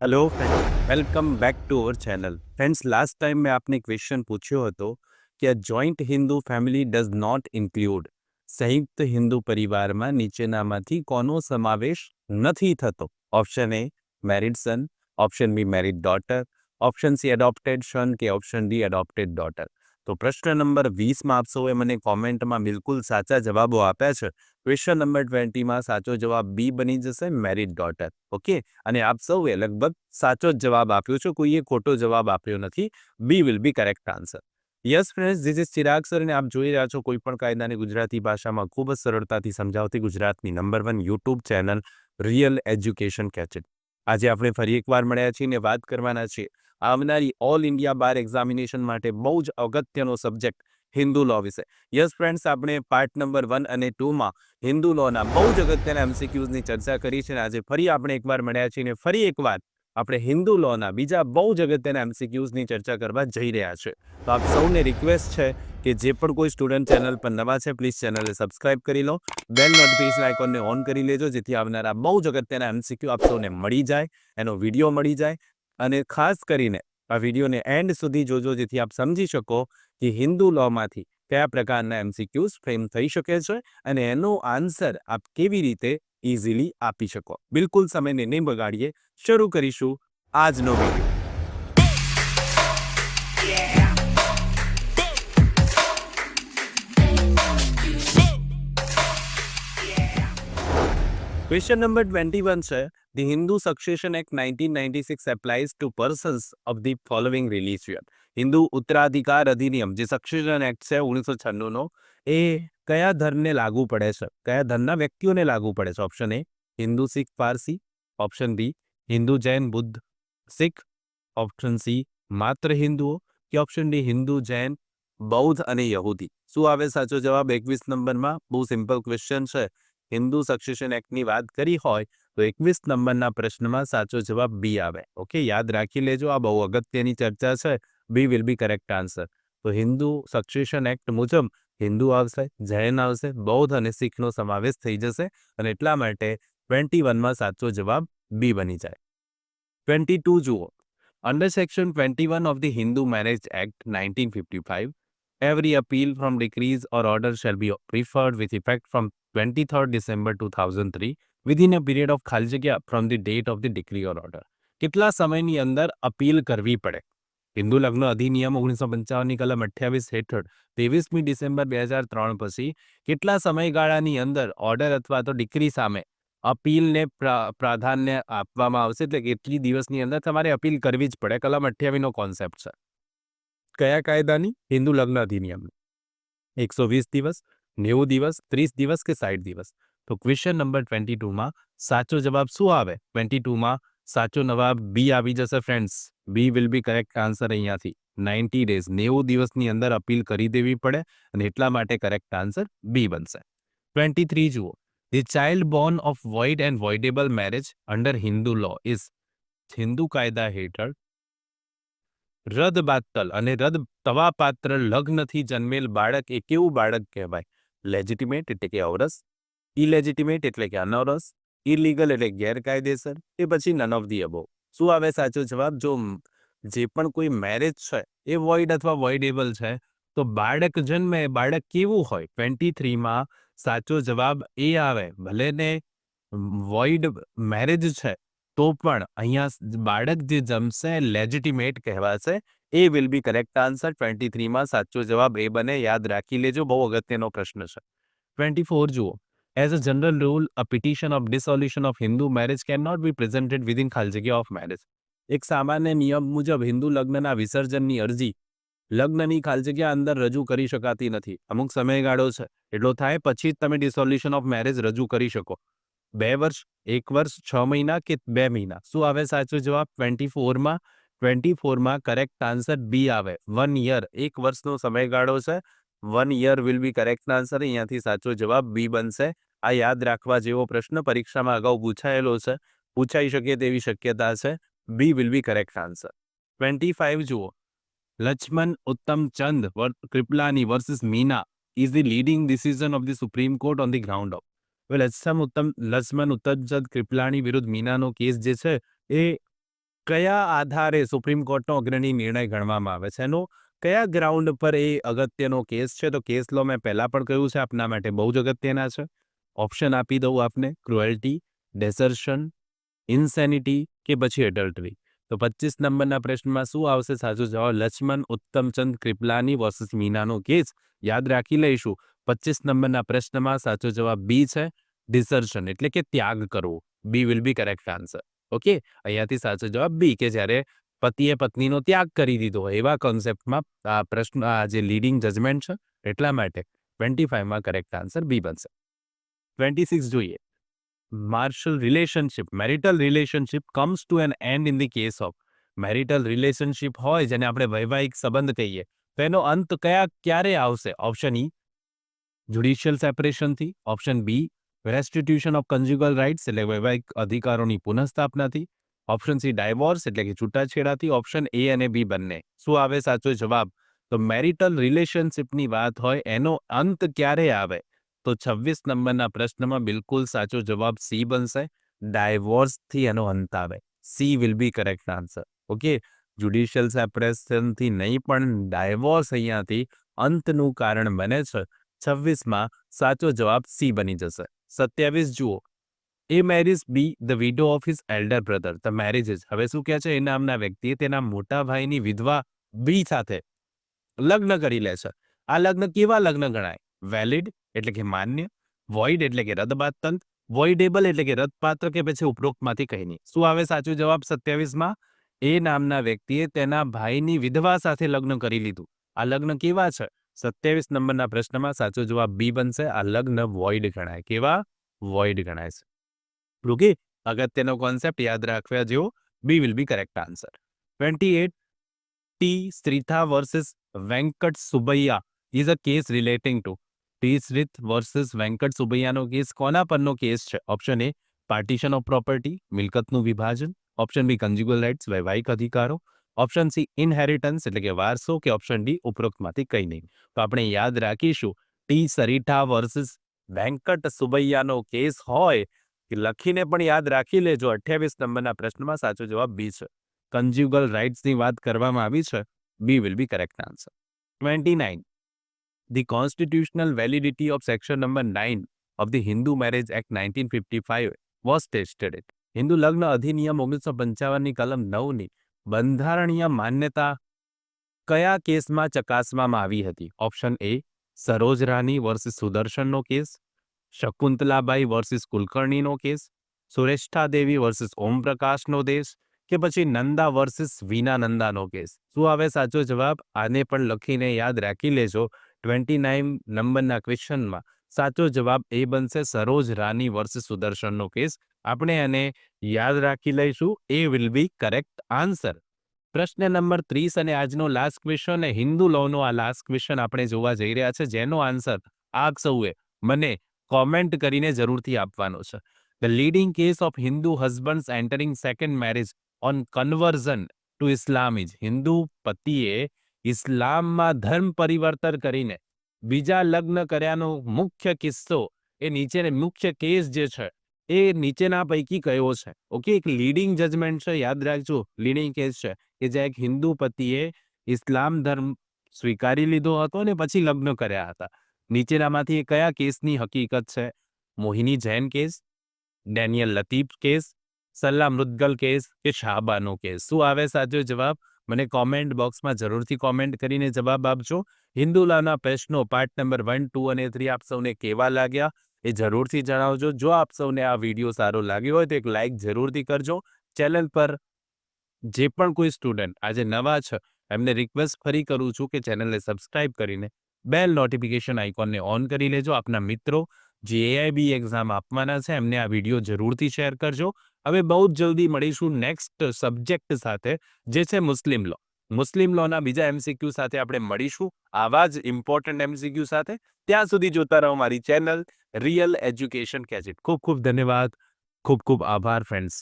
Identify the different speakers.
Speaker 1: Hello friends, welcome back to our channel. Friends, last time मैं आपने question पूछ्यो હતો કે joint Hindu family does not include સંયુક્ત હિન્દુ પરિવારમાં નીચેનામાંથી કોનો સમાવેશ નથી થતો? Option A married son, option B married daughter, option C adopted son કે ઓપ્શન ડી એડોપ્ટેડ ડોટર. તો પ્રશ્ન નંબર 20માં આપ સૌએ મને કોમેન્ટમાં બિલકુલ સાચા જવાબો આપ્યા છે. ક્વેશ્ચન નંબર 20માં સાચો જવાબ બી બની જશે, મેરિડ ડોટર. ઓકે, અને આપ સૌએ લગભગ સાચો જ જવાબ આપ્યો છે, કોઈએ ખોટો જવાબ આપ્યો નથી. બી will be correct answer. Yes friends, this is Chirag sir અને આપ જોઈ રહ્યા છો કોઈ પણ કાયદાની ગુજરાતી ભાષામાં ખૂબ જ સરળતાથી સમજાવતી ગુજરાતની number 1 YouTube channel real education કેચેટ. આજે આપણે ફરી એકવાર મળ્યા છીએ અને વાત કરવાના છીએ આવનારી ઓલ ઇન્ડિયા બાર એક્ઝામિનેશન માટે બહુ જ અગત્યનો સબ્જેક્ટ હિન્દુ લો વિશે. યસ ફ્રેન્ડ્સ, આપણે પાર્ટ નંબર 1 અને 2માં હિન્દુ લોના બહુ જ અગત્યના એમસીક્યુઝની ચર્ચા કરી છે અને આજે ફરી આપણે એકવાર મળ્યા છીએ અને ફરી એકવાર આપણે હિન્દુ લોના બીજા બહુ જ અગત્યના એમસીક્યુઝની ચર્ચા કરવા જઈ રહ્યા છે. તો આપ સૌને રિક્વેસ્ટ છે કે જે પણ કોઈ સ્ટુડન્ટ ચેનલ પર નવા છે પ્લીઝ ચેનલને સબસ્ક્રાઇબ કરી લો, બેલ નોટિફિકેશન આઇકોનને ઓન કરી લેજો જેથી આવનારા બહુ જ અગત્યના એમસીક્યુ આપ સૌને મળી જાય, એનો વિડીયો મળી જાય. અને ખાસ કરીને આ વિડીયોને એન્ડ સુધી જોજો જેથી આપ સમજી શકો કે હિન્દુ લોમાંથી કયા પ્રકારના એમસીક્યુઝ ફ્રેમ થઈ શકે છે અને એનો આન્સર આપ કેવી રીતે ઇઝીલી આપી શકો. બિલકુલ સમયને નહીં બગાડીએ, શરૂ કરીશું આજનો વિડીયો. ક્વેશ્ચન નંબર 21 છે, the Hindu succession act 1996 applies to persons of the following religion. Hindu ઉત્તરાધિકાર અધિનિયમ જે સક્સેશન એક્ટ છે 1996નો, એ કયા ધર્મને લાગુ પડે છે, કયા ધર્મના વ્યક્તિઓને લાગુ પડે છે? Option A Hindu Sikh Parsi, option B Hindu Jain Buddh Sikh, option C માત્ર હિન્દુઓ કે ઓપ્શન ડી હિન્દુ જૈન બૌદ્ધ અને યહૂદી. શું આવે સાચો જવાબ 21 નંબરમાં? બહુ સિમ્પલ ક્વેશ્ચન છે. હિન્દુ સક્સેશન એક્ટની વાત કરી હોય તો 21 નંબરના પ્રશ્નમાં સાચો જવાબ બી આવે. ઓકે, યાદ રાખી લેજો, આ બહુ અગત્યની ચર્ચા છે. B will be correct answer. તો હિન્દુ સક્સેશન એક્ટ મુજબ હિન્દુ આવશે, જૈન આવશે, બૌદ્ધ અને શીખનો સમાવેશ થઈ જશે અને એટલા માટે 21માં સાચો જવાબ બી બની જાય. 22 જુઓ. Under section 21 of the Hindu Marriage Act 1955, every appeal from decrees or order shall be referred with effect from 23rd December 2003 within a period of ખાલી જગ્યા from the date of the decree or order. કેટલા સમયની અંદર appeal કરવી પડે? હિન્દુ લગ્ન અધિનિયમ 1955ની કલમ 28 હેઠળ 23મી ડિસેમ્બર 2003 પછી કેટલા સમયગાળાની અંદર ઓર્ડર અથવા તો ડિક્રી સામે અપીલને પ્રાધાન્ય આપવામાં આવશે? એટલે કેટલી દિવસની અંદર તમારે અપીલ કરવી જ પડે. કલમ 28નો કોન્સેપ્ટ છે. કયા કાયદાની? હિન્દુ લગ્ન અધિનિયમની. 120 દિવસ, 90 દિવસ, 30 દિવસ કે 60 દિવસ? તો ક્વેશ્ચન નંબર 22માં સાચો જવાબ શું આવે? 22માં સાચો જવાબ બી આવી જશે friends. B will be correct answer અહીંયાથી. 90 ડેઝ, 90 દિવસની અંદર અપીલ કરી દેવી પડે અને એટલા માટે કરેક્ટ આન્સર બી બનશે. 23 જુઓ. The child born of void and voidable marriage under Hindu law is. Hindu કાયદા હેઠળ રદબાતલ અને રદ તવાપાત્ર લગ્નથી જન્મેલ બાળક એ કેવું બાળક કહેવાય? લેજિટિમેટ એટલે કે અવરસ, ઇલેજિટિમેટ એટલે કે અનવરસ, ઇલીગલ એટલે ગેરકાયદેસર, એ પછી નન ઓફ ધી અબોવ. શું આવે સાચો જવાબ? જો જે પણ કોઈ મેરેજ છે એ વોઇડ અથવા વોઇડેબલ છે તો બાળક જન્મે બાળક કેવું હોય? 23માં સાચો જવાબ એ આવે. ભલે ને વોઇડ મેરેજ છે તો પણ અહીંયા બાળક જે જમશે લેજિટિમેટ કહેવાશે. એ વિલ બી કરેક્ટ આન્સર. 23માં સાચો જવાબ એ બને. યાદ રાખી લેજો, બહુ અગત્યનો પ્રશ્ન છે. 24 જુઓ. As a general rule a petition of dissolution of Hindu marriage can not be presented within ખાલી જગ્યા ઓફ મેરેજ. એક સામાન્ય નિયમ મુજબ હિન્દુ લગ્નના વિસર્જનની અરજી લગ્નની ખાલી જગ્યા અંદર રજૂ કરી શકાતી નથી. અમુક સમયગાળો છે એટલો થાય પછી જ તમે ડિસોલ્યુશન ઓફ મેરેજ રજૂ કરી શકો. 2 વર્ષ, 1 વર્ષ, 6 મહિના કે 2 મહિના? શું આવે સાચો જવાબ 24માં? 24માં કરેક્ટ આન્સર બી આવે. 1 યર, 1 વર્ષનો સમયગાળો છે. 1 year will be correct answer. અહીંયાથી સાચો જવાબ બી બનશે. આ યાદ રાખવા જેવો પ્રશ્ન પરીક્ષામાં અગાઉ પૂછાયેલો છે, પૂછાઈ શકે તેવી શક્યતા છે. B will be correct answer. 25 જુઓ. Laxman Uttamchand Kripalani versus Meena is the leading decision of the Supreme Court on the ground of. Laxman Uttamchand Kripalani વિરુદ્ધ મીનાનો કેસ જે છે એ કયા આધારે સુપ્રીમ કોર્ટનો અગ્રણી નિર્ણય ગણવામાં આવે છે? એનો કયા ગ્રાઉન્ડ પર એ અગત્યનો કેસ છે? તો કેસ લો મેં પહેલા પણ કહ્યું છે, આપના માટે બહુ જ અગત્યના છે. ઓપ્શન આપી દઉં આપને: ક્રુએલ્ટી, ડેસર્શન, ઇન્સેનિટી કે પછી એડલ્ટરી. તો 25 નંબરના પ્રશ્નમાં શું આવશે સાચો જવાબ? લક્ષ્મણ ઉત્તમચંદ કૃપલાની વર્સિસ મીનાનો કેસ. યાદ રાખી લઈશું. 25 નંબરના પ્રશ્નમાં સાચો જવાબ બી છે, ડિસર્શન એટલે કે ત્યાગ કરવો. બી will be correct answer. Okay, અહીંયાથી સાચો જવાબ બી, કે જ્યારે પતિએ પત્નીનો ત્યાગ કરી દીધો હોય એવા કોન્સેપ્ટમાં આ પ્રશ્ન, આ જે લીડિંગ જજમેન્ટ છે, એટલા માટે 25માં કરેક્ટ આન્સર બી બનશે. 26 જોઈએ. Marshal relationship, marital relationship comes to an end in the case of. Marital relationship હોય જેને આપણે વૈવાહિક સંબંધ કહીએ, તો એનો અંત ક્યારે આવશે? ઓપ્શન ઈ, જ્યુડિશિયલ સેપરેશનથી. Option B, restitution of conjugal rights એટલે વૈવાહિક અધિકારોની પુનઃસ્થાપનાથી. ઓપ્શન સી, ડાયવોર્સ એટલે કે છૂટાછેડાથી. ઓપ્શન એ અને બી બંને. શું આવે સાચો જવાબ? તો મેરિટલ રિલેશનશિપની વાત હોય એનો અંત ક્યારે આવે? તો 26 નંબરના પ્રશ્નમાં બિલકુલ સાચો જવાબ સી બનશે. ડાયવોર્સથી એનો અંત આવે. C will be correct answer. Okay, judicial સેપરેશનથી નહીં, પણ ડાયવોર્સ અહીંયાથી અંતનું કારણ બને છે. 26માં સાચો જવાબ સી બની જશે. 27 જુઓ. A marries B the widow of his elder brother. The marriages. હવે શું કહે છે? એ નામના વ્યક્તિએ તેના મોટા ભાઈની વિધવા બી સાથે લગ્ન કરી લે છે. આ લગ્ન કેવા લગ્ન ગણાય? વેલિડ એટલે કે માન્ય, વોઇડ એટલે કે રદબાતલ, વોઇડેબલ એટલે કે રદપાત્ર, કે પછી ઉપરોક્તમાંથી કંઈ નહીં. શું આવે સાચો જવાબ 27માં? એ નામના વ્યક્તિએ તેના ભાઈની વિધવા સાથે લગ્ન કરી લીધું. આ લગ્ન કેવા છે? 27 નંબરના પ્રશ્નમાં સાચો જવાબ બી બનશે. આ લગ્ન વોઇડ ગણાય. કેવા? વોઇડ ગણાય છે. ઓકે, અગત્યનો કોન્સેપ્ટ યાદ રાખવા જેવો. B will be correct answer. 28 T Sreetha versus Venkata Subbaiah is a case relating to. T Sreetha versus Venkata સુબૈયાનો કેસ કોના પરનો કેસ છે? Option A, partition of property, મિલકતનું વિભાજન. ઓપ્શન બી, કન્જ્યુગલ રાઇટ્સ, વૈવાહિક અધિકારો. ઓપ્શન સી, ઇનહેરિટન્સ એટલે કે વારસો, કે ઓપ્શન ડી, ઉપરોક્તમાંથી કંઈ નહીં. તો આપણે યાદ રાખીશું, ટી સરીઠા વર્સિસ વેંકટ સુબૈયાનો કેસ હોય કે લખીને પણ યાદ રાખી લેજો. 28 નંબરના પ્રશ્નમાં સાચો જવાબ બી છે. કન્જ્યુગલ રાઇટ્સની વાત કરવામાં આવી છે. B will be correct answer. 29 the constitutional validity of section number 9 of the Hindu marriage act 1955 was tested. Hindu લગ્ન અધિનિયમ 1955ની કલમ 9ની બંધારણીય માન્યતા કયા કેસમાં ચકાસવામાં આવી હતી? Option A, Saroj Rani versus સુદર્શનનો કેસ, શકુંતલાબાઈ વર્સિસ કુલકર્ણીનો કેસ, સુરેષ્ઠા દેવી વર્સિસ ઓમપ્રકાશનો દેશ, કે પછી નંદા વર્સિસ વિનાનંદાનો કેસ. શું આવે સાચો જવાબ? આને પણ લખીને યાદ રાખી લેજો. 29 નંબરના ક્વેશ્ચનમાં સાચો જવાબ એ બનશે, સરોજ રાની વર્સિસ સુદર્શનનો કેસ. આપણે આને યાદ રાખી લઈશું. એ વિલ બી કરેક્ટ આન્સર. પ્રશ્ન નંબર 30 અને આજનો લાસ્ટ ક્વેશ્ચન, હિન્દુ લોનો આ લાસ્ટ ક્વેશ્ચન આપણે જોવા જઈ રહ્યા છે, જેનો આન્સર આપ સૌએ મને કોમેન્ટ કરીને જરૂરથી આપવાનો છે. The leading case of Hindu husbands entering second marriage on conversion to Islam is. Hindu પતિએ ઇસ્લામમાં ધર્મ પરિવર્તન કરીને બીજા લગ્ન કર્યાનો મુખ્ય કિસ્સો, એ નીચે મુખ્ય કેસ જે છે એ નીચેના પૈકી કયો છે? ઓકે, એક લીડિંગ જજમેન્ટ છે, યાદ રાખજો. લીડિંગ કેસ છે કે જ્યાં એક હિન્દુ પતિએ ઇસ્લામ ધર્મ સ્વીકારી લીધો હતો ને પછી લગ્ન કર્યા હતા. નીચેનામાંથી એ કયા કેસની હકીકત છે? Mohini Jain case, Daniel Latifi case, Sarla Mudgal case, કે શાહબાનો કેસ. શું આવે સાચો જવાબ? મને કોમેન્ટ બોક્સમાં જરૂરથી કોમેન્ટ કરીને જવાબ આપજો. હિન્દુ લોના પ્રશ્નો પાર્ટ નંબર 1, 2 અને 3 આપ સૌને કેવા લાગ્યા એ જરૂરથી જણાવજો. જો આપ સૌને આ વિડીયો સારો લાગ્યો હોય તો એક લાઇક જરૂરથી કરજો. ચેનલ પર જે પણ કોઈ સ્ટુડન્ટ આજે નવા છે એમને રિક્વેસ્ટ ફરી કરું છું કે ચેનલને સબસ્ક્રાઇબ કરીને બેલ નોટિફિકેશન આઇકોનને ઓન કરી લેજો. આપના મિત્રો જે એઆઈબી એક્ઝામ આપવાના છે એમને આ વિડીયો જરૂરથી શેર કરજો. હવે બહુ જ જલ્દી મળીશું નેક્સ્ટ સબ્જેક્ટ સાથે, જે છે મુસ્લિમ લો. મુસ્લિમ લોના બીજા એમસીક્યુ સાથે આપણે મળીશું, આવા જ ઇમ્પોર્ટન્ટ એમસીક્યુ સાથે. ત્યાં સુધી જોતા રહો મારી ચેનલ રિયલ એજ્યુકેશન ગેજેટ. ખૂબ ખૂબ ધન્યવાદ. ખૂબ ખૂબ આભાર ફ્રેન્ડ્સ.